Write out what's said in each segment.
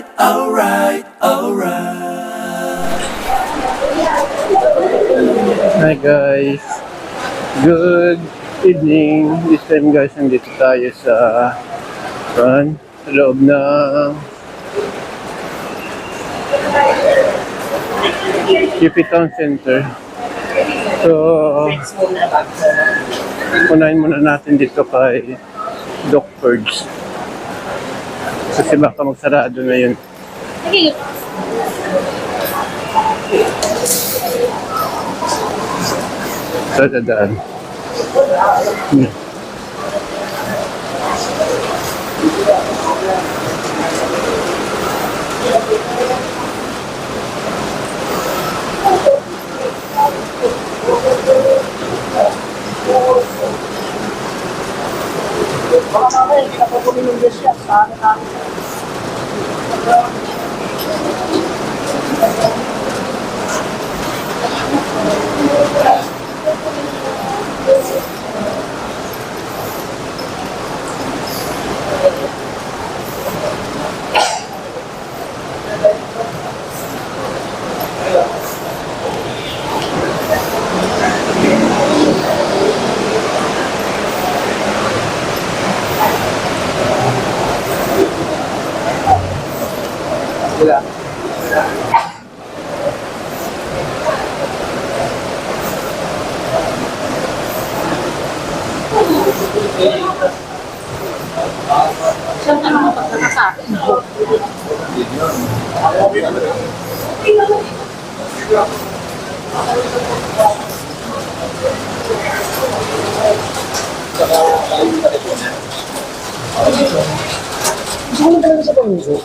alright, alright, alright. Hi guys, good evening. This time guys, nandito tayo sa loob ng UP Town Center. So, unahin muna natin dito kay Doc Ferds. Kasi baka magsarado na yun. Sa dadaan. Siyempre naman pag nakasabi. Gusto ko na talaga sa pamilya.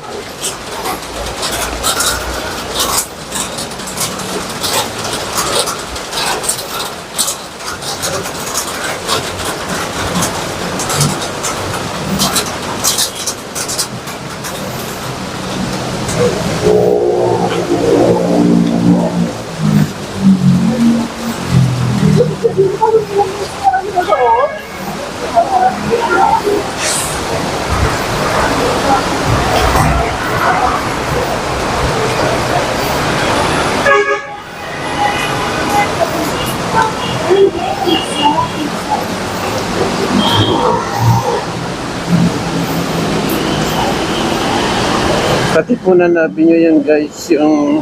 Katipunan natin nyo yan guys, yung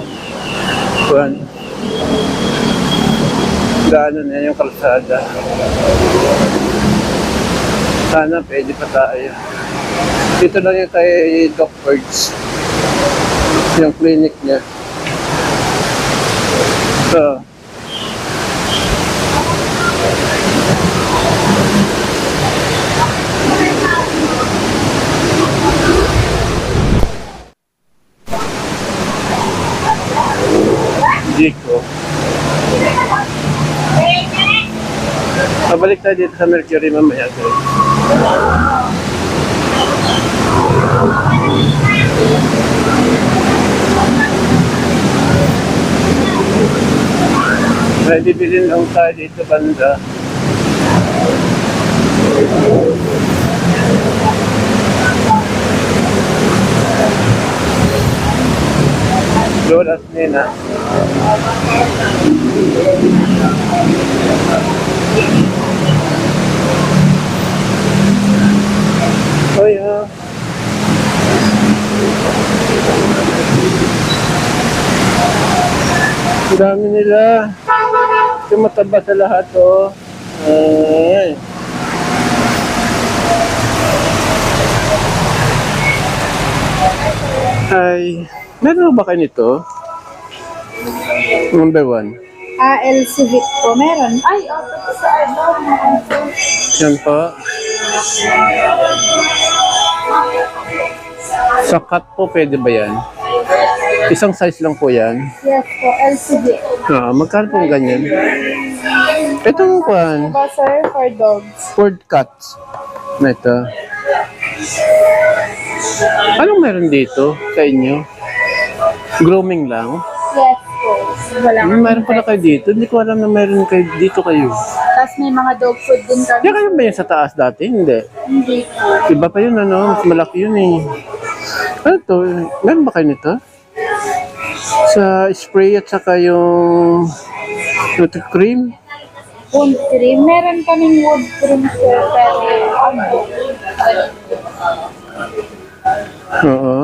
gano'n na yung kalsada. Sana pwede pa tayo. Dito lang yung kay Doc Ferds, yung clinic niya. So, Dito. Pabalik tayo dito sa Mercury mamaya guys. May bibilin lang tayo dito banda. Lolas nila. Oh yeah. Ang dami nila. Ito mataba sa lahat oh. Ay. Ay. Meron ba kayo nito? Number 1. LC Hit po, meron. Ay, sa Yan po. Sa cut po, pwede ba yan? Isang size lang po yan. Yes po, LCD. Magkano pong ganyan? Itong kwan, Diba sir, for dogs? Ford cuts. Na ito. Anong meron dito sa inyo? Grooming lang? Yes po. Wala Meron pala kayo dito. Hindi ko alam na meron kayo dito kayo. Tapos may mga dog food din kami. Yan kayo ba yan sa taas dati? Hindi. Hindi po. Iba pa yun ano, mas malaki yun eh. Ano to? Meron ba kayo nito? Sa spray at saka yung tutu cream? Wood cream. Meron kaming wood cream, sir. Pero ano? Oo.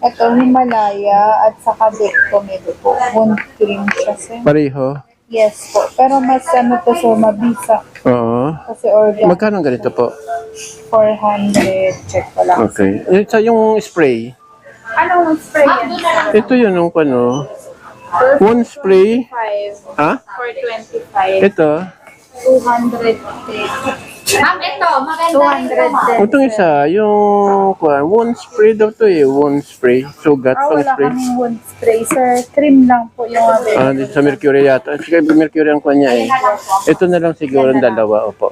Ito, Himalaya at saka Dectomil po. Wood cream siya, sir. Pareho. Yes po. Pero mas ano to, sir, mabisa. Oo. Kasi organ. Magkano ang ganito po? 400. Check ko lang. Okay. Yung spray. Anong spray yan, sir? Ito yun yung ano. One spray. 5. Ha? 425. Ito. 200. Ma'am, ito, maganda 210. Itong isa, yung one spray daw to eh. One spray. Sugat pang Wala spray. kaming wood spray, sir. Cream lang po yung available. Dito sa Mercury yata. Sige, Mercury ang kanya eh. Ito na lang siguro ang dalawa. Opo.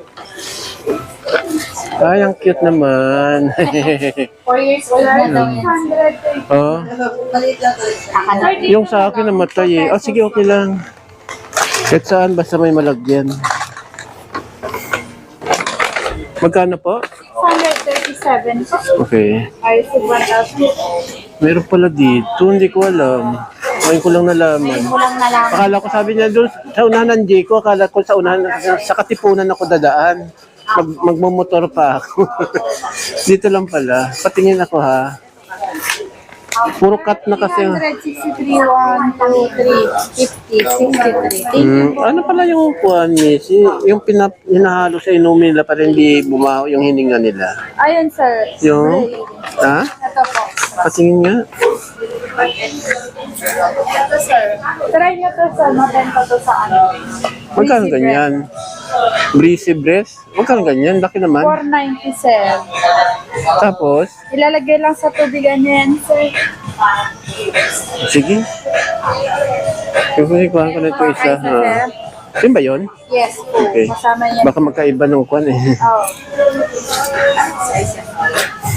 Ay, ang cute naman. 4 years old na daw yan. 100. Oh. Yung sa akin namatay eh. Oh, sige, okay lang. Kahit saan, basta may malagyan. Magkano po? 137 po. Okay. I said 1,000. Meron pala dito. Hindi ko alam. Ngayon ko lang nalaman. Walang nalaman. Akala ko sabi niya doon sa unahan ng Jayco. Akala ko sa unahan, sa Katipunan ako dadaan. Magmumotor pa ako. Dito lang pala. Patingin ako ha. Puro cut na kasi. 163, 1, 2, 3, 50, 63. Ano pala yung kuha niya? Yung hinahalo sa inumin nila para hindi bumaho yung hininga nila. Ayun, sir. Yung? Ha? Ito po. Patingin nga. Ito, sir. Try nyo to, sir. Mabenta to sa ano. Magkano Breezy ganyan? Breezy breast? Magkano ganyan? Laki naman. 490, sir. Tapos, Ilalagay lang sa tubigan nyo yan, sir. sige. Kukuha ko na ito isa. Isa, sir. Yun ba yun? Yes po. Okay. Kasama yan. Baka magkaiba ng kwan eh. Oh.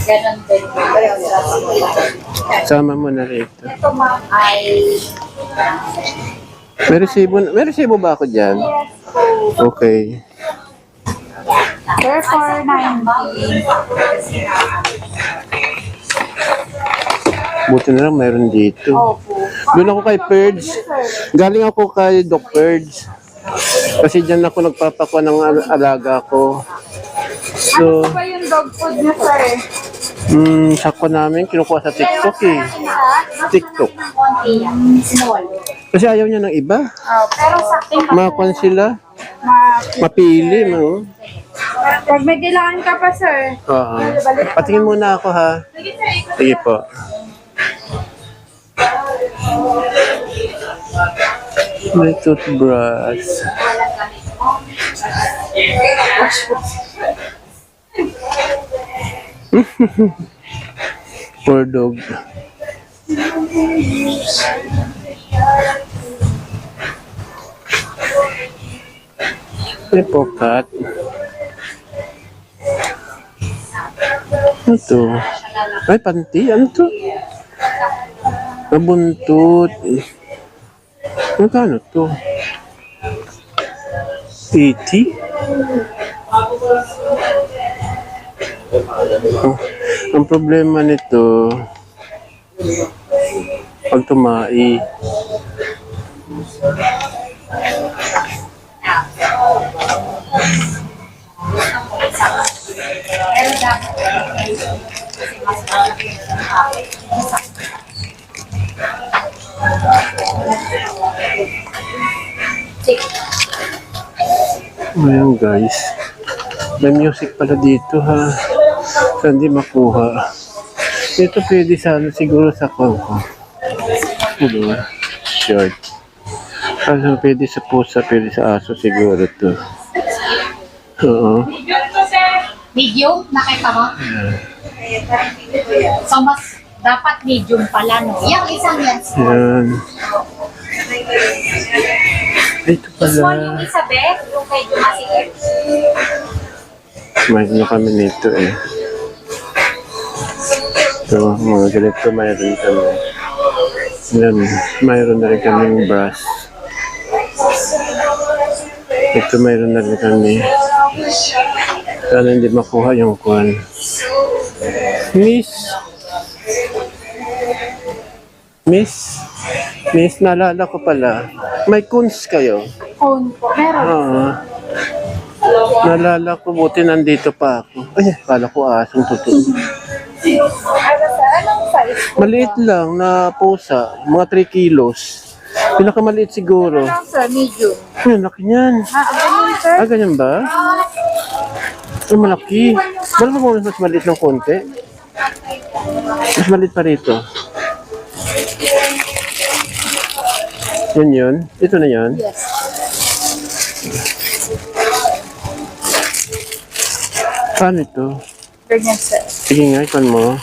Ganon din. Sama mo na rito. Ito, ma'am, ay May resibo ba ako dyan? Yes po. Okay. Sir, 490. Buti na lang mayroon dito. Opo. Doon ako kay Purge. Galing ako kay Doc Purge. Kasi dyan ako nagpapakuha ng alaga ko. So, Ano ba yung dog food niyo, sir? sakwa namin, kinukuha sa TikTok eh. TikTok. konti yan. Small. Kasi ayaw niya ng iba. Pero sakto pa. Makuan sila. Mapili, no? Pag may kailangan ka pa, sir. Oo. Patingin muna ako ha. Sige po. May toothbrush. Poor dog. May pokat. Ano to? Ay, panty. Ano to? Nabuntot. Magkano to? 80? Ang problema nito, pag tumai, Pero dapat kasi mas malaki yung ayan guys, may music pala dito ha, so hindi makuha. Ito pwede sana siguro sa kongko. Short. Ano pwede sa pusa, pwede sa aso siguro to. Oo. medium, nakita mo? So, mas dapat medium pala, no? Yung isang yan, small. Yan. Ito Small yung pala. isa, Beth, yung medyo masiit. Mayroon na kami nito eh. Ito, mga ganito mayroon kami. Yan, mayroon na rin kaming brush. Ito mayroon na rin kami. Sana hindi makuha yung kwan. Miss, Miss, naalala ko pala. May coons kayo? Cone po. Meron. Oo. Naalala ko, buti nandito pa ako. Ay, kala ko asong totoo. Ano sir? Anong size po? Maliit lang na pusa, mga 3 kilos. Pinakamaliit siguro. Ano lang sir? Medium. Ay, laki niyan. Ganun sir? Ah, ganyan ba? Ay, malaki. Bala mo mas maliit ng konti? Mas maliit pa rito. Yan yun? Ito na yan? Yes. Paano ito? Ganyan sir. Sige nga, ikan mo.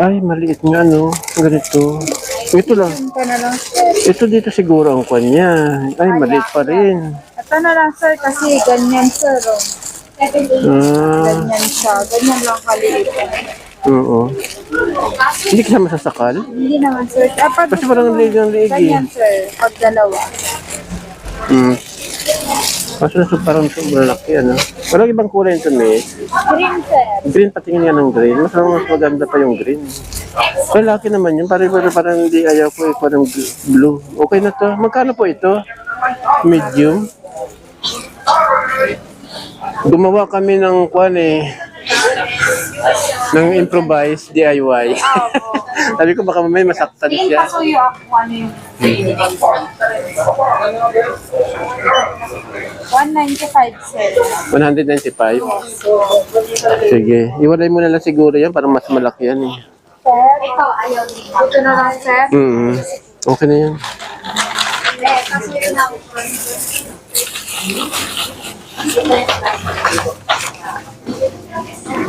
Ay, maliit nga, no? Ganito. Ito lang. Ito na lang sir. Ito dito siguro ang kanya. Ay, maliit pa rin. Ito na lang sir kasi ganyan sir. Oh. Ah, Ganyan siya. Ganyan lang kaliit. oo. Hindi ka masasakal? Hindi naman sir. Pag Kasi parang ligang-ligi. ganyan sir. Pag dalawa. Hmm. Kaso na parang sobrang laki, ano? Walang ibang kulay ito, miss. Green sir. Green, patingin nga ng green. Mas maganda pa yung green. Pero laki naman yun. Parang hindi ayaw ko, parang blue. Okay na to. Magkano po ito? Medium. Gumawa kami ng ng improvised DIY. Sabi ko baka mamaya masaktan siya. Pasuyo ako ano yung 195 sir. 195. Sige. Iwalay mo na lang siguro yan. Parang mas malaki yan eh. Sir, ito ayaw niya. Ito na lang sir. Okay na yan. Pasuyo na ako.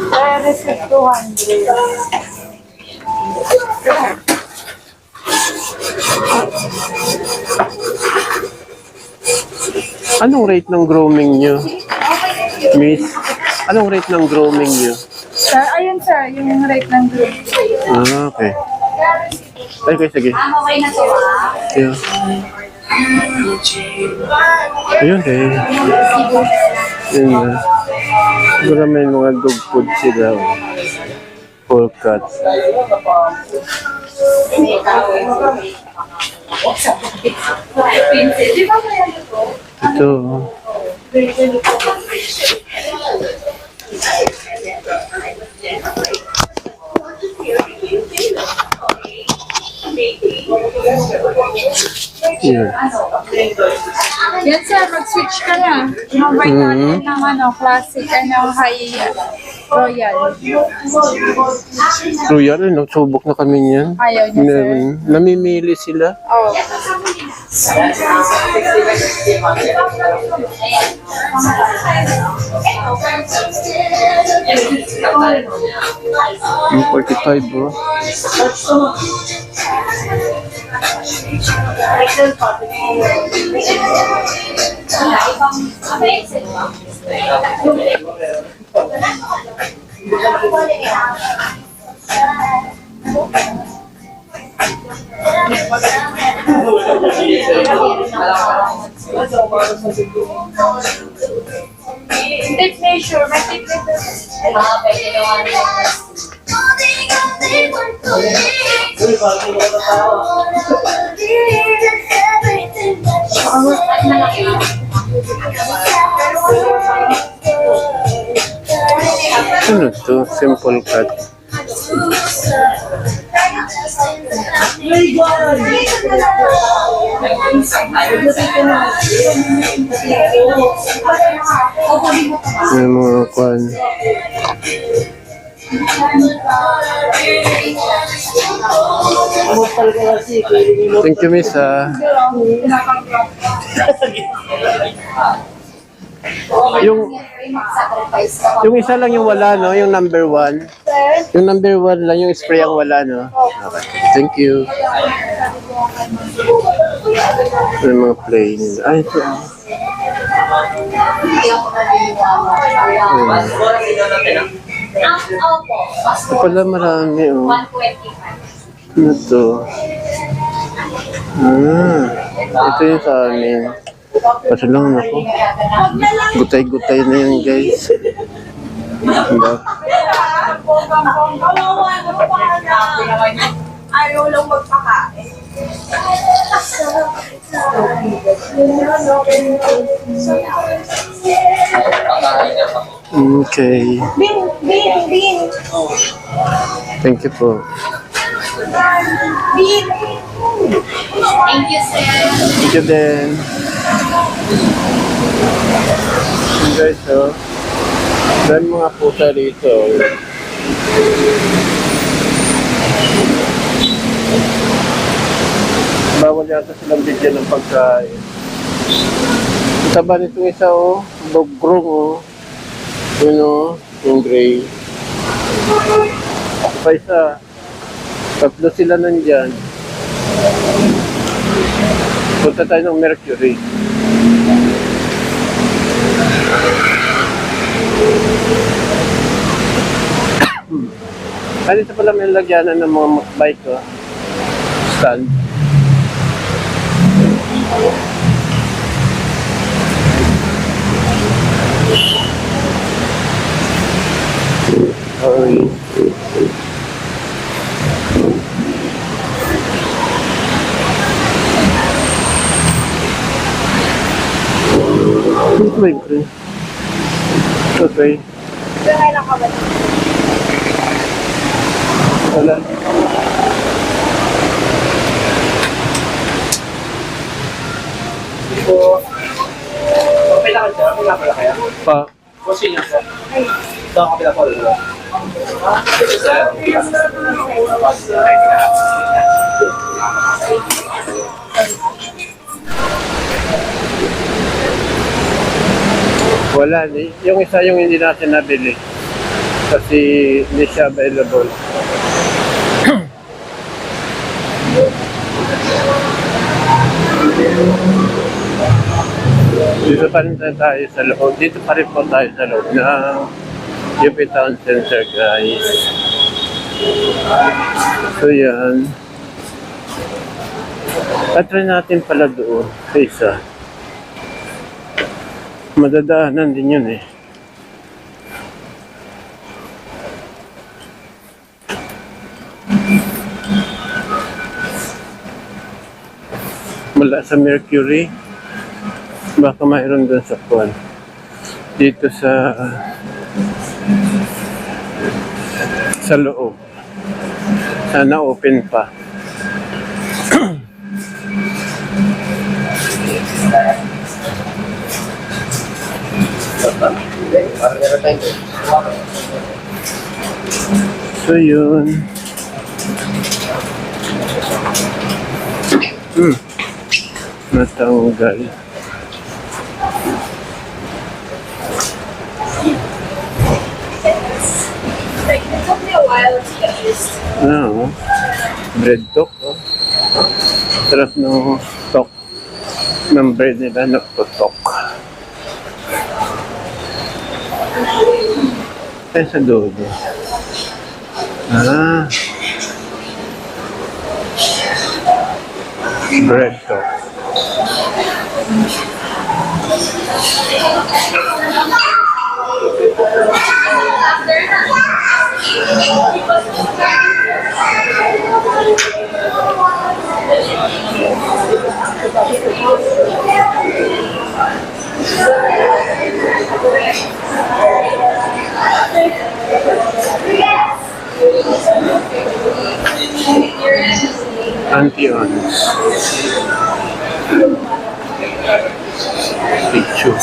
Sir, receipt 200. Anong rate ng grooming nyo? Miss? Anong rate ng grooming nyo? Sir, ayun sir, yung rate ng group. Ah, okay. Ay, okay, sige. Okay na to ah. Yeah. Ayun eh. Yun na. Siguro may mga dog food sila. Oh. Full cut. Ito. Oh. Yan. Yan sir, mag-switch ka na. Mabay natin ng classic and ng high royal. Royal, nagsubok na kami niyan. Ayaw niya sir. Namimili sila. Oh. Yung 45 bro. Tape measure, may tape measure. Pwede naman. Ano to? Simple cut. May mga kwan. Thank you, miss, ah. Yung isa lang yung wala, no? Yung number 1. Yung number 1 lang, yung spray ang wala, no? Okay. Thank you. May mga plain. Ay, ito. Ito pala marami, oh. 125. Ano to? Ito yung sa amin. Kaso lang ako. Gutay-gutay na yan, guys. Diba? ayaw lang magpakain. Okay. Bin, bin, bin. Thank you po. Bin. Thank you, sir. Thank you din. Guys, so, dahil mga pusa rito. Bawal yata silang bigyan ng pagkain. Ang taba nitong isa, oh. Bogrong, oh. Yun, oh. Yung gray. Pa isa. Tatlo sila nandyan. Punta tayo ng Mercury. Dito pala may lagyanan ng mga bike, oh. Stand. Sorry. Okay. Okay. Kailan ka ba? Wala. Okay lang siya. Kung pala kaya. Pa. Kasi niya siya. Ito ang kapila ko. Wala. Yung isa yung hindi natin nabili. Kasi hindi siya available. Dito pa rin tayo sa loob. Dito pa rin po tayo sa loob ng UP Town Center, guys. So yan. Try natin pala doon sa isa. Madadaanan din yun eh. Mula sa Mercury, baka mayroon doon sa Kwan. Dito sa loob. Sana open pa. So yun. Natanggal. Like, it took me a while to get used to. Ano? Bread talk. Oh. Sarap ng talk. Ng bread nila nagtutok. Ay, sa dodo. Bread talk. Anti-ons. Picture.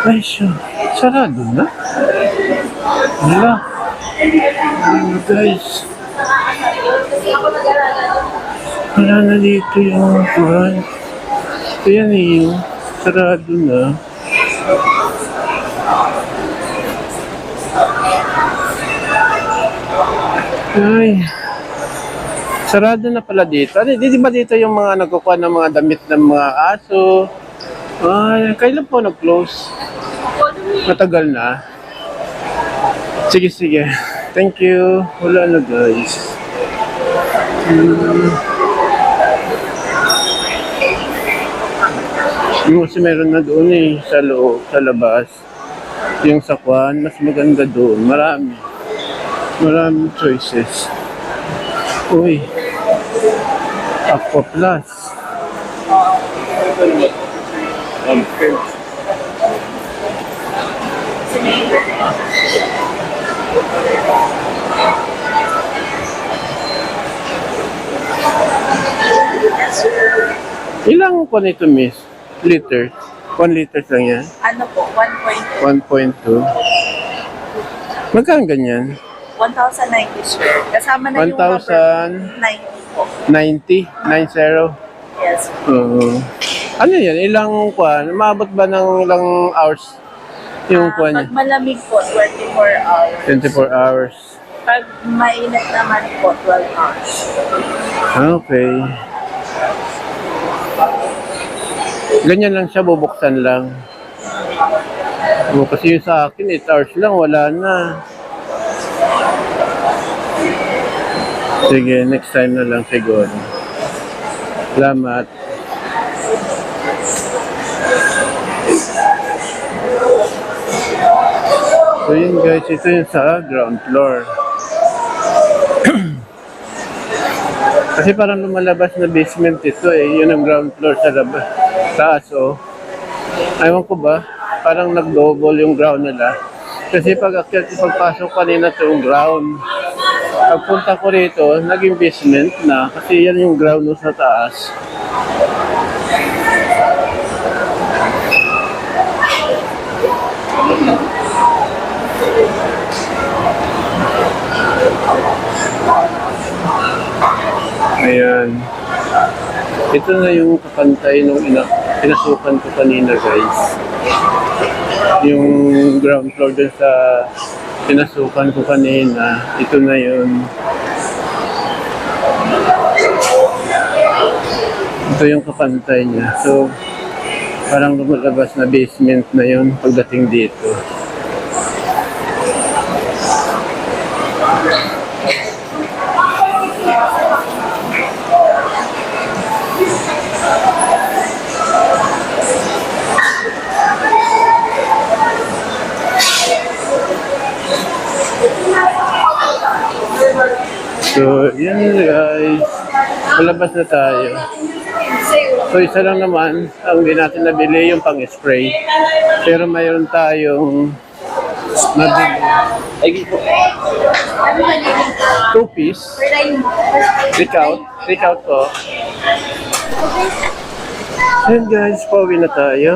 Ay, siya. Sarado na. Wala. Guys. Wala na dito yung kuhan. Ayan eh. Sarado na. Ay. Sarado na pala dito. Ano, di ba dito yung mga nagkukuha ng mga damit ng mga aso? Ay, kailan po nag-close? Matagal na. Sige, sige. Thank you. Wala na guys. Yung kasi meron na doon eh, sa loob, sa labas. Yung sa kwan, mas maganda doon. Marami. Maraming choices. Uy. Aqua Plus. Ilang po nito, miss? Liters? 1 liters lang yan? Ano po, 1.2. 1.2. Magkano ganyan? 1,090 square. Kasama na yung 1,090. 90 po. 90? 90? Yes. Oo. Ano yan? Ilang kwan? Maabot ba ng ilang hours yung kwan niya? Pag malamig po, 24 hours. 24 hours. Pag mainit naman po, 12 hours. Okay. Ganyan lang siya, bubuksan lang. O, kasi yung sa akin, 8 hours lang, wala na. Sige, next time na lang siguro. Salamat. So yun guys, ito yung sa ground floor. Kasi parang lumalabas na basement ito eh. Yun ang ground floor sa labas. Taas oh. Ewan ko ba, parang nag-double yung ground nila. Kasi pagpasok kanina ito yung ground. Pagpunta ko rito, naging basement na. Kasi yan yung ground no sa taas. Ayan. Ito na yung kapantay nung pinasukan ko kanina guys. Yung ground floor dun sa pinasukan ko kanina. Ito na yun. Ito yung kapantay niya. So, parang lumalabas na basement na yun pagdating dito. So, yan guys. Malabas na tayo. So, isa lang naman ang hindi natin nabili yung pang-spray. Pero mayroon tayong nabili. Ay, 2 piece. Take out. Take out ko. Yan guys, pauwi na tayo.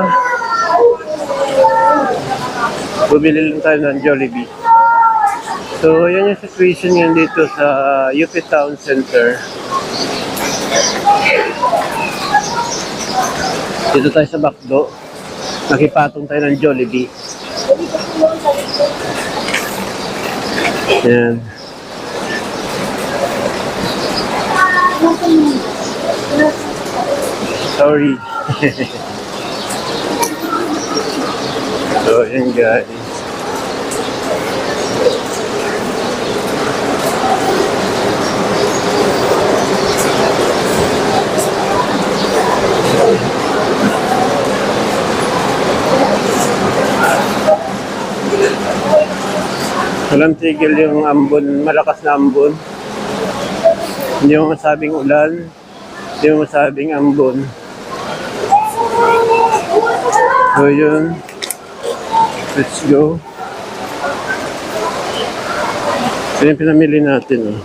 Bumili lang tayo ng Jollibee. So, yan yung situation yan dito sa UP Town Center. Dito tayo sa Bakdo. Nakipatong tayo ng Jollibee. Yan. Sorry. So, yan guys. Walang tigil yung ambon, malakas na ambon. Hindi mo masabing ulan, hindi mo masabing ambon. So yun, let's go. Ito yung pinamili natin. Oh.